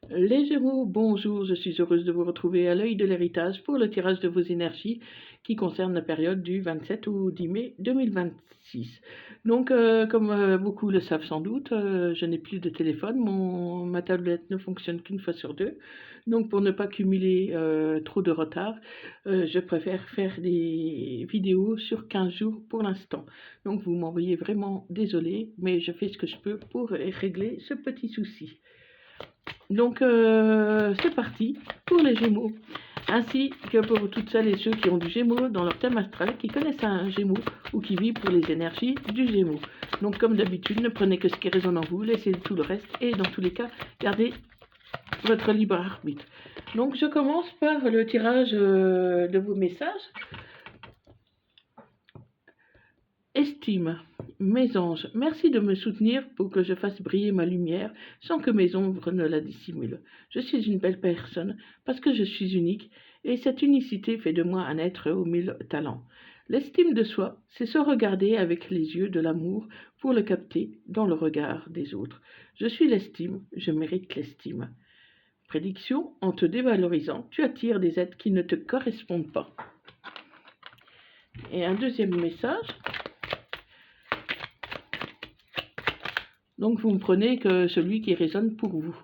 Les Gémeaux, bonjour, je suis heureuse de vous retrouver à l'œil de l'héritage pour le tirage de vos énergies qui concerne la période du 27 au 10 mai 2026. Donc, comme beaucoup le savent sans doute, je n'ai plus de téléphone, ma tablette ne fonctionne qu'une fois sur deux. Donc, pour ne pas cumuler trop de retard, je préfère faire des vidéos sur 15 jours pour l'instant. Donc, vous m'envoyez vraiment désolé, mais je fais ce que je peux pour régler ce petit souci. Donc, c'est parti pour les Gémeaux, ainsi que pour toutes celles et ceux qui ont du Gémeaux dans leur thème astral, qui connaissent un Gémeaux ou qui vivent pour les énergies du Gémeaux. Donc, comme d'habitude, ne prenez que ce qui résonne en vous, laissez tout le reste et dans tous les cas, gardez votre libre arbitre. Donc, je commence par le tirage de vos messages. Estime. Mes anges, merci de me soutenir pour que je fasse briller ma lumière sans que mes ombres ne la dissimulent. Je suis une belle personne parce que je suis unique et cette unicité fait de moi un être aux 1000 talents. L'estime de soi, c'est se regarder avec les yeux de l'amour pour le capter dans le regard des autres. Je suis l'estime, je mérite l'estime. Prédiction, en te dévalorisant, tu attires des êtres qui ne te correspondent pas. Et un deuxième message. Donc vous me prenez que celui qui résonne pour vous.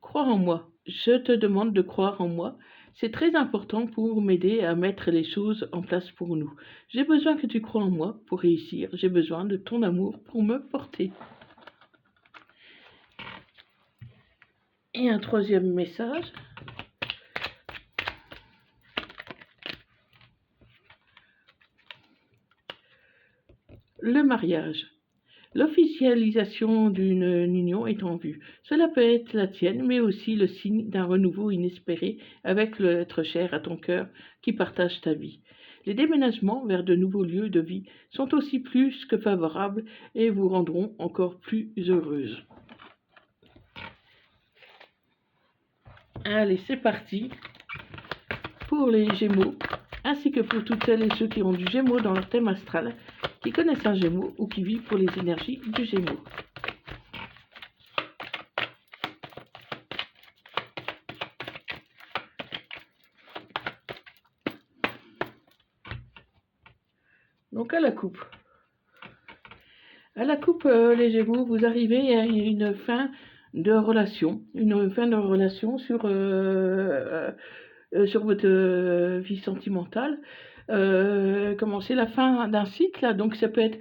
Croire en moi. Je te demande de croire en moi. C'est très important pour m'aider à mettre les choses en place pour nous. J'ai besoin que tu crois en moi pour réussir. J'ai besoin de ton amour pour me porter. Et un troisième message. Le mariage. L'officialisation d'une union est en vue. Cela peut être la tienne, mais aussi le signe d'un renouveau inespéré avec l'être cher à ton cœur qui partage ta vie. Les déménagements vers de nouveaux lieux de vie sont aussi plus que favorables et vous rendront encore plus heureuse. Allez, c'est parti pour les Gémeaux, ainsi que pour toutes celles et ceux qui ont du Gémeaux dans leur thème astral, qui connaissent un Gémeaux ou qui vivent pour les énergies du Gémeaux. Donc à la coupe. À la coupe, les Gémeaux, vous arrivez à une fin de relation, sur votre vie sentimentale. C'est la fin d'un cycle, donc ça peut être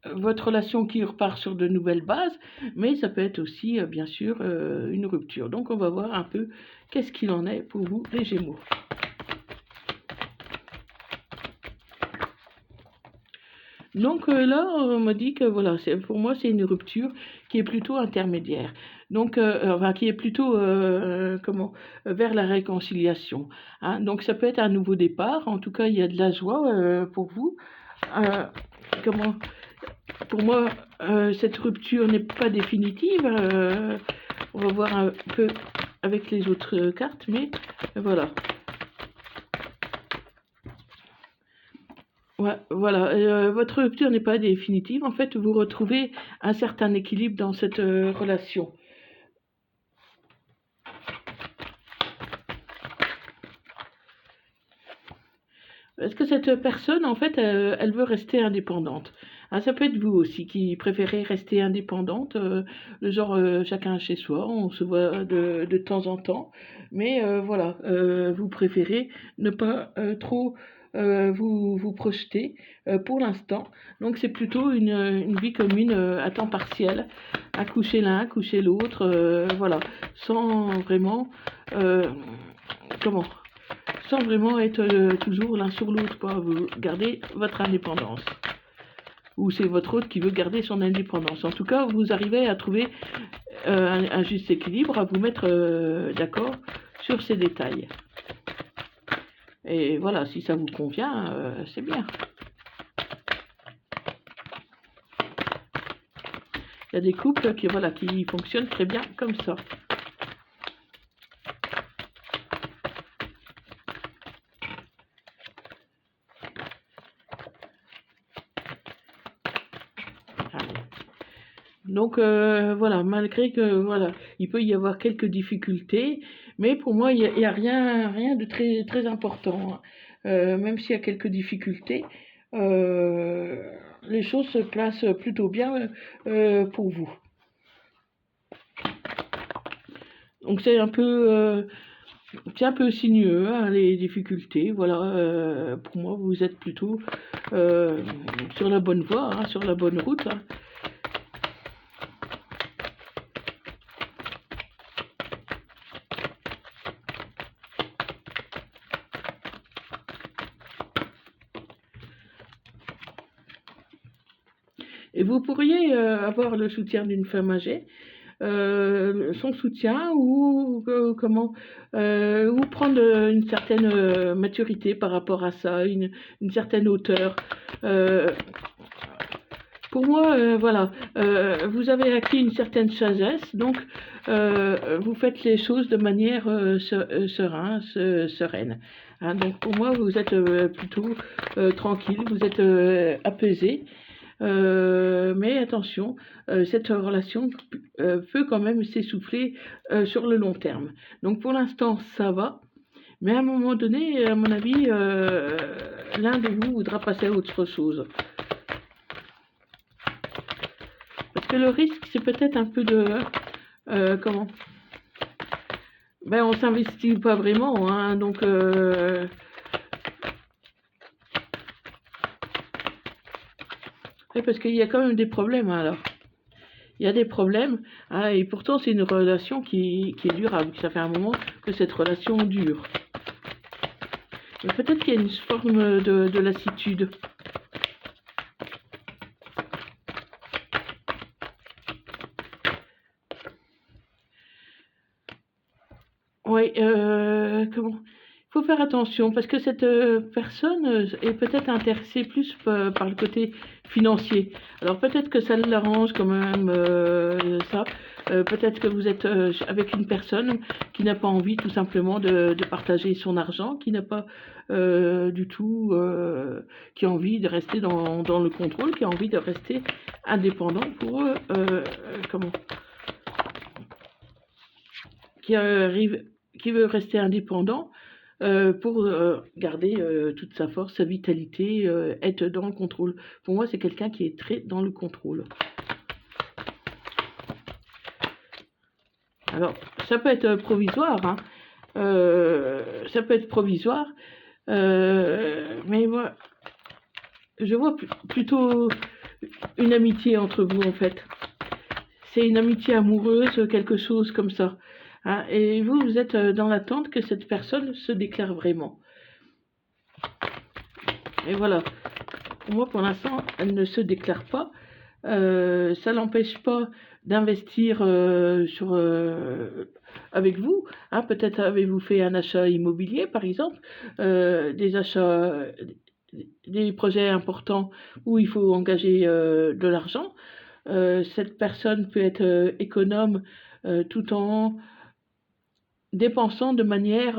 votre relation qui repart sur de nouvelles bases, mais ça peut être aussi, bien sûr, une rupture. Donc on va voir un peu qu'est-ce qu'il en est pour vous, les Gémeaux. Donc là, on me dit que voilà, pour moi, c'est une rupture qui est plutôt intermédiaire. Donc, qui est plutôt vers la réconciliation. Hein. Donc, ça peut être un nouveau départ. En tout cas, il y a de la joie pour vous. Euh, comment, pour moi, cette rupture n'est pas définitive. On va voir un peu avec les autres cartes, mais voilà. Ouais, voilà, votre rupture n'est pas définitive. En fait, vous retrouvez un certain équilibre dans cette relation. Est-ce que cette personne, en fait, elle veut rester indépendante? Ah, ça peut être vous aussi qui préférez rester indépendante, le genre chacun chez soi, on se voit de temps en temps, mais voilà, vous préférez ne pas trop vous projeter pour l'instant. Donc c'est plutôt une vie commune à temps partiel, à coucher l'un, coucher l'autre, voilà, sans vraiment, euh, comment sans vraiment être toujours l'un sur l'autre, quoi. Vous gardez votre indépendance. Ou c'est votre autre qui veut garder son indépendance. En tout cas, vous arrivez à trouver un juste équilibre, à vous mettre d'accord sur ces détails. Et voilà, si ça vous convient, c'est bien. Il y a des couples qui fonctionnent très bien comme ça. Donc voilà, malgré que voilà, il peut y avoir quelques difficultés, mais pour moi, il y a rien de très important, hein. Même s'il y a quelques difficultés, heu, les choses se placent plutôt bien, pour vous. Donc c'est un peu sinueux, hein, les difficultés, voilà, pour moi, vous êtes plutôt, heu, sur la bonne voie, hein, sur la bonne route, hein. Et vous pourriez, avoir le soutien d'une femme âgée, son soutien ou comment? Ou prendre, une certaine, maturité par rapport à ça, une certaine hauteur. Heu, pour moi, voilà, vous avez acquis une certaine sagesse, donc vous faites les choses de manière, sereine, hein. Donc pour moi, vous êtes, plutôt, tranquille, vous êtes, apaisé. Mais attention, cette relation peut quand même s'essouffler, sur le long terme. Donc pour l'instant, ça va, mais à un moment donné, à mon avis, l'un de vous voudra passer à autre chose. Parce que le risque, c'est peut-être un peu de, comment? Ben, on s'investit pas vraiment, hein, donc ouais, parce qu'il y a quand même des problèmes, hein, alors. Il y a des problèmes, ah, et pourtant c'est une relation qui est durable. Ça fait un moment que cette relation dure. Mais peut-être qu'il y a une forme de lassitude. Oui, comment? Il faut faire attention parce que cette personne est peut-être intéressée plus par le côté financier. Alors peut-être que ça l'arrange quand même, ça. Peut-être que vous êtes avec une personne qui n'a pas envie tout simplement de partager son argent, qui n'a pas du tout, qui a envie de rester dans le contrôle, qui a envie de rester indépendant pour comment? Qui arrive, qui veut rester indépendant pour garder toute sa force, sa vitalité, être dans le contrôle. Pour moi, c'est quelqu'un qui est très dans le contrôle. Alors, ça peut être provisoire, hein. Ça peut être provisoire, mais moi, je vois plutôt une amitié entre vous, en fait. C'est une amitié amoureuse, quelque chose comme ça, hein. Et vous, vous êtes dans l'attente que cette personne se déclare vraiment. Et voilà. Pour moi, pour l'instant, elle ne se déclare pas. Ça l'empêche pas d'investir avec vous, hein. Peut-être avez-vous fait un achat immobilier, par exemple, des achats, des projets importants où il faut engager de l'argent. Cette personne peut être économe tout en dépensant de manière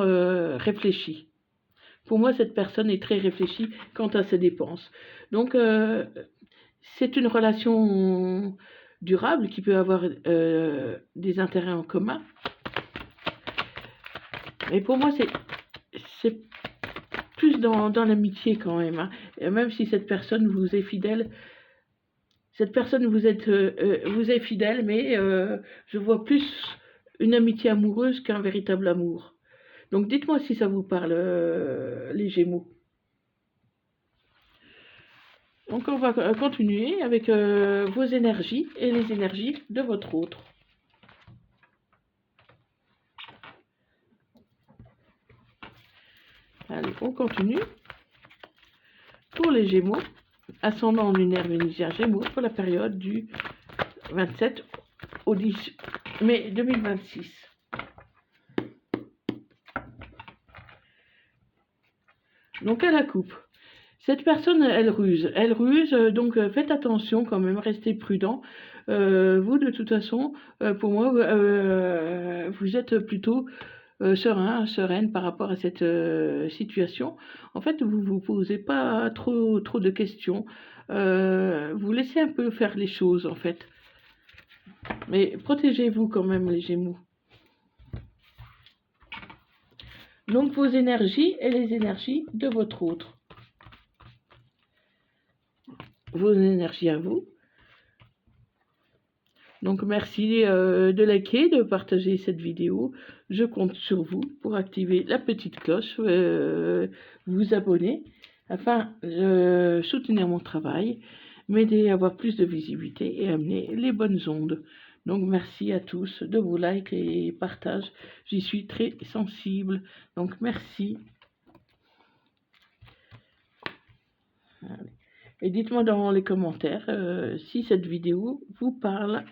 réfléchie. Pour moi, cette personne est très réfléchie quant à ses dépenses. Donc, c'est une relation durable qui peut avoir des intérêts en commun. Mais pour moi, c'est plus dans l'amitié quand même, hein. Et même si cette personne vous est fidèle, cette personne vous est fidèle, mais je vois plus une amitié amoureuse qu'un véritable amour. Donc dites-moi si ça vous parle, les Gémeaux. Donc on va continuer avec vos énergies et les énergies de votre autre. Allez, on continue. Pour les Gémeaux, ascendant lunaire vénusien Gémeaux pour la période du 27 au 10 mai 2026. Donc à la coupe. Cette personne, elle ruse, donc faites attention quand même, restez prudent. Vous, de toute façon, pour moi, vous êtes plutôt sereine par rapport à cette situation. En fait, vous vous posez pas trop de questions. Vous laissez un peu faire les choses, en fait. Mais protégez-vous quand même, les Gémeaux. Donc vos énergies et les énergies de votre autre. Vos énergies à vous. Donc merci de liker, de partager cette vidéo. Je compte sur vous pour activer la petite cloche, vous abonner afin de soutenir mon travail, m'aider à avoir plus de visibilité et amener les bonnes ondes. Donc merci à tous de vos likes et partages. J'y suis très sensible. Donc merci. Et dites-moi dans les commentaires si cette vidéo vous parle.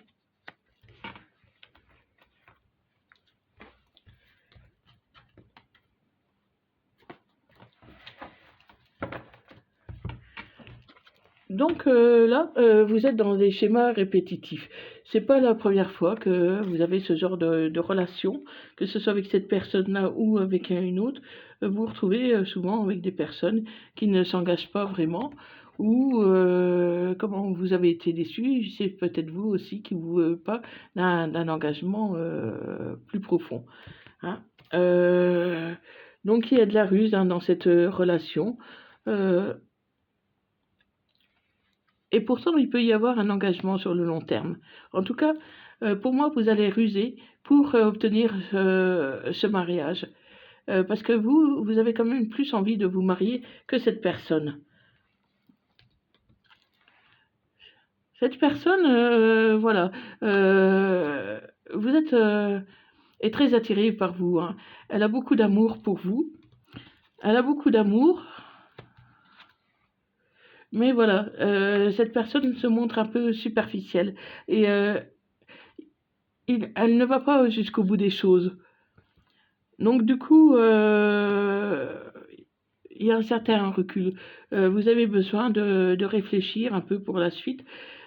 Donc là, vous êtes dans des schémas répétitifs. C'est pas la première fois que vous avez ce genre de relation, que ce soit avec cette personne-là ou avec une autre. Vous vous retrouvez souvent avec des personnes qui ne s'engagent pas vraiment, ou comment vous avez été déçu, c'est peut-être vous aussi qui vous pas d'un engagement plus profond. Hein. Donc il y a de la ruse dans cette relation. Et pourtant, il peut y avoir un engagement sur le long terme. En tout cas, pour moi, vous allez ruser pour obtenir ce mariage. Parce que vous avez quand même plus envie de vous marier que cette personne. Cette personne, voilà, vous êtes est très attirée par vous. Hein. Elle a beaucoup d'amour pour vous. Elle a beaucoup d'amour. Mais voilà, cette personne se montre un peu superficielle. Et elle ne va pas jusqu'au bout des choses. Donc du coup, il y a un certain recul. Vous avez besoin de réfléchir un peu pour la suite.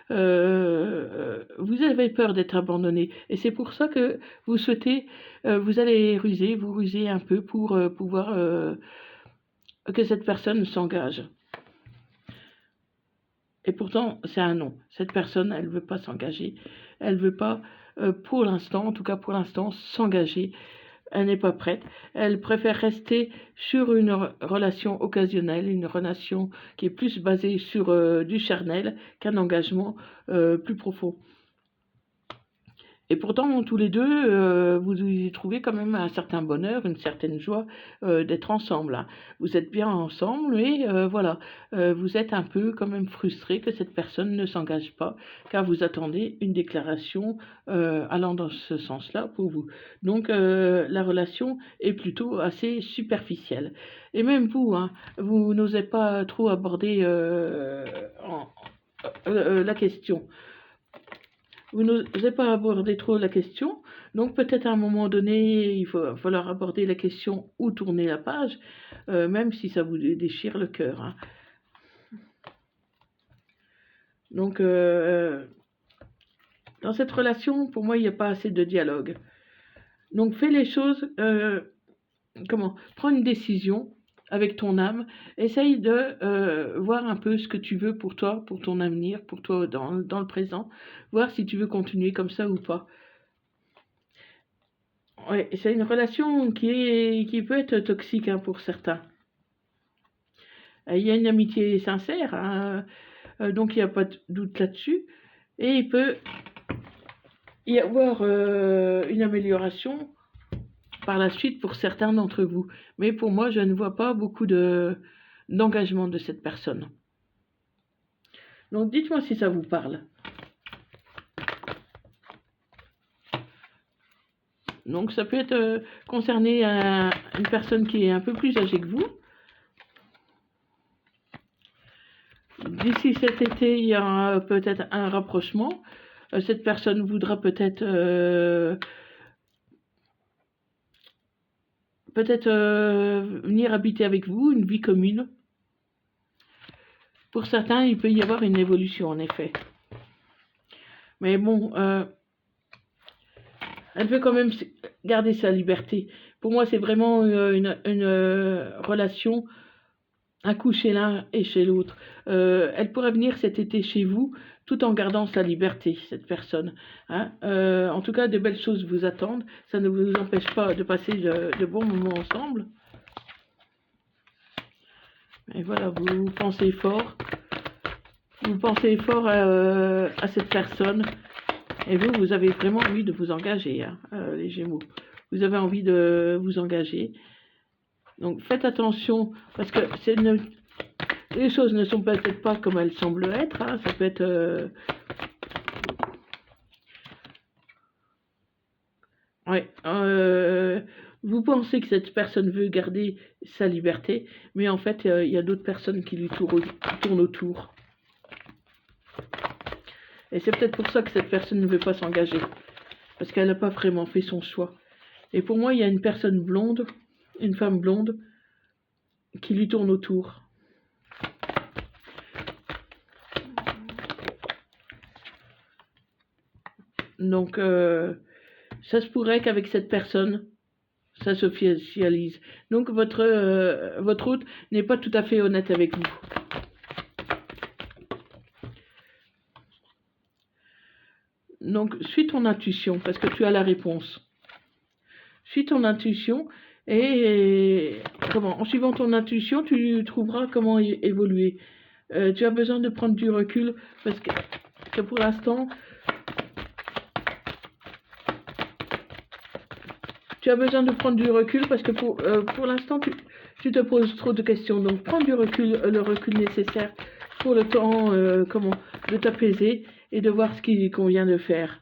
Vous avez peur d'être abandonné. Et c'est pour ça que vous souhaitez, vous allez vous ruser un peu pour pouvoir que cette personne s'engage. Et pourtant, c'est un non. Cette personne, elle ne veut pas s'engager. Elle ne veut pas, pour l'instant, en tout cas pour l'instant, s'engager. Elle n'est pas prête. Elle préfère rester sur une relation occasionnelle, une relation qui est plus basée sur du charnel qu'un engagement plus profond. Et pourtant, tous les deux, vous y trouvez quand même un certain bonheur, une certaine joie d'être ensemble. Hein. Vous êtes bien ensemble, mais voilà, vous êtes un peu quand même frustré que cette personne ne s'engage pas, car vous attendez une déclaration allant dans ce sens-là pour vous. Donc, la relation est plutôt assez superficielle. Et même vous, hein, vous n'osez pas trop aborder la question. Vous n'osez pas aborder trop la question, donc peut-être à un moment donné, il va falloir aborder la question ou tourner la page, même si ça vous déchire le cœur. Hein. Donc, dans cette relation, pour moi, il n'y a pas assez de dialogue. Donc, fais les choses, prends une décision avec ton âme, essaye de voir un peu ce que tu veux pour toi, pour ton avenir, pour toi dans le présent, voir si tu veux continuer comme ça ou pas. Ouais, c'est une relation qui peut être toxique hein, pour certains. Il y a une amitié sincère, hein, donc il n'y a pas de doute là-dessus. Et il peut y avoir une amélioration par la suite pour certains d'entre vous. Mais pour moi, je ne vois pas beaucoup d'engagement de cette personne. Donc dites-moi si ça vous parle. Donc ça peut être concerner une personne qui est un peu plus âgée que vous. D'ici cet été, il y aura peut-être un rapprochement. Cette personne voudra peut-être venir habiter avec vous, une vie commune. Pour certains, il peut y avoir une évolution, en effet. Mais bon, elle veut quand même garder sa liberté. Pour moi, c'est vraiment une relation un coup chez l'un et chez l'autre. Elle pourrait venir cet été chez vous tout en gardant sa liberté, cette personne. Hein. En tout cas, de belles choses vous attendent. Ça ne vous empêche pas de passer de bons moments ensemble. Et voilà, vous pensez fort. Vous pensez fort à cette personne. Et vous avez vraiment envie de vous engager, hein, les Gémeaux. Vous avez envie de vous engager. Donc faites attention, parce que les choses ne sont peut-être pas comme elles semblent être. Hein. Ça peut être... ouais, vous pensez que cette personne veut garder sa liberté, mais en fait, il y a d'autres personnes qui lui tournent autour. Et c'est peut-être pour ça que cette personne ne veut pas s'engager, parce qu'elle n'a pas vraiment fait son choix. Et pour moi, il y a une personne blonde, une femme blonde, qui lui tourne autour. Donc, ça se pourrait qu'avec cette personne, ça s'officialise. Donc, votre hôte n'est pas tout à fait honnête avec vous. Donc, suis ton intuition, parce que tu as la réponse. Suis ton intuition, et en suivant ton intuition, tu trouveras comment évoluer. Tu as besoin de prendre du recul, parce que pour l'instant, tu as besoin de prendre du recul, parce que pour l'instant, tu te poses trop de questions. Donc, prends du recul, le recul nécessaire pour le temps de t'apaiser et de voir ce qu'il convient de faire.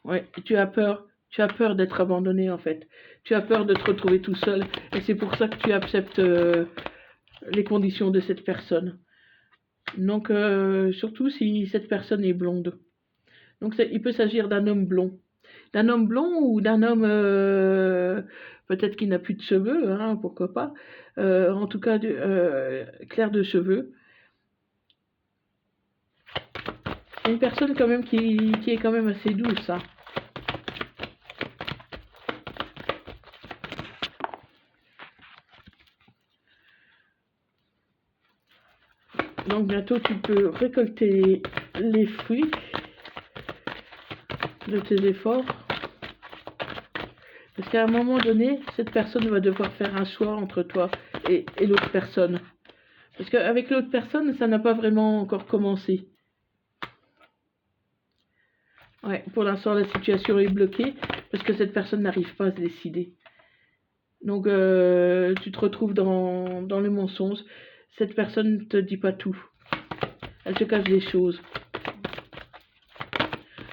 Ouais, tu as peur d'être abandonné en fait. Tu as peur de te retrouver tout seul, et c'est pour ça que tu acceptes les conditions de cette personne. Donc, surtout si cette personne est blonde. Donc, il peut s'agir d'un homme blond. D'un homme blond ou d'un homme peut-être qui n'a plus de cheveux, hein, pourquoi pas. En tout cas, clair de cheveux. Une personne quand même qui est quand même assez douce. Hein. Donc bientôt tu peux récolter les fruits de tes efforts. Parce qu'à un moment donné, cette personne va devoir faire un choix entre toi et l'autre personne. Parce qu'avec l'autre personne, ça n'a pas vraiment encore commencé. Ouais, pour l'instant, la situation est bloquée parce que cette personne n'arrive pas à se décider. Donc, tu te retrouves dans le mensonge. Cette personne ne te dit pas tout. Elle te cache des choses.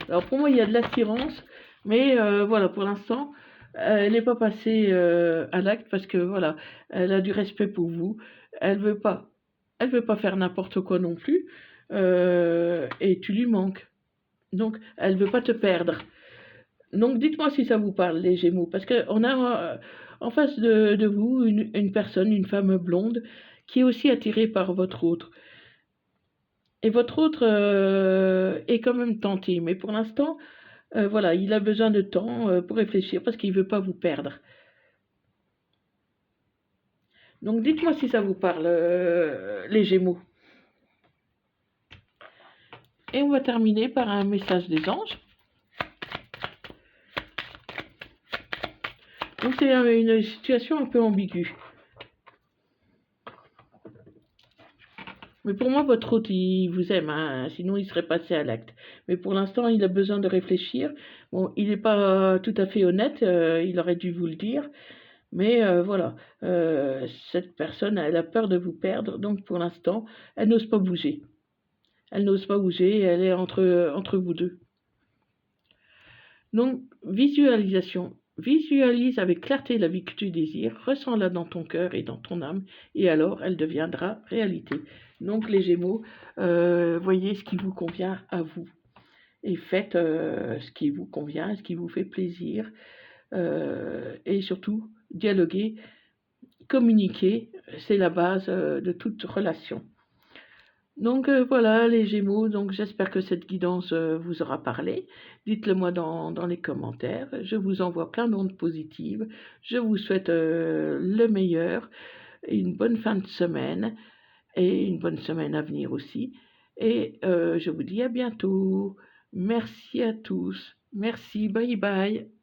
Alors, pour moi, il y a de l'attirance, mais voilà, pour l'instant, elle n'est pas passée à l'acte parce que, voilà, elle a du respect pour vous. Elle veut pas faire n'importe quoi non plus, et tu lui manques. Donc, elle veut pas te perdre. Donc, dites-moi si ça vous parle, les Gémeaux, parce qu'on a en face de vous une personne, une femme blonde, qui est aussi attirée par votre autre. Et votre autre est quand même tenté, mais pour l'instant, voilà, il a besoin de temps pour réfléchir, parce qu'il ne veut pas vous perdre. Donc, dites-moi si ça vous parle, les Gémeaux. Et on va terminer par un message des anges. Donc c'est une situation un peu ambiguë. Mais pour moi, votre hôte, il vous aime, hein, sinon il serait passé à l'acte. Mais pour l'instant, il a besoin de réfléchir. Bon, il n'est pas tout à fait honnête, il aurait dû vous le dire. Mais voilà, cette personne, elle a peur de vous perdre, donc pour l'instant, elle n'ose pas bouger. Elle n'ose pas bouger, elle est entre vous deux. Donc, visualisation. Visualise avec clarté la vie que tu désires, ressens-la dans ton cœur et dans ton âme, et alors elle deviendra réalité. Donc, les Gémeaux, voyez ce qui vous convient à vous, et faites ce qui vous convient, ce qui vous fait plaisir, et surtout, dialoguer, communiquer, c'est la base de toute relation. Donc voilà les Gémeaux, donc j'espère que cette guidance, vous aura parlé. Dites-le moi dans les commentaires. Je vous envoie plein d'ondes positives. Je vous souhaite, le meilleur et une bonne fin de semaine et une bonne semaine à venir aussi et je vous dis à bientôt. Merci à tous. Merci, bye bye.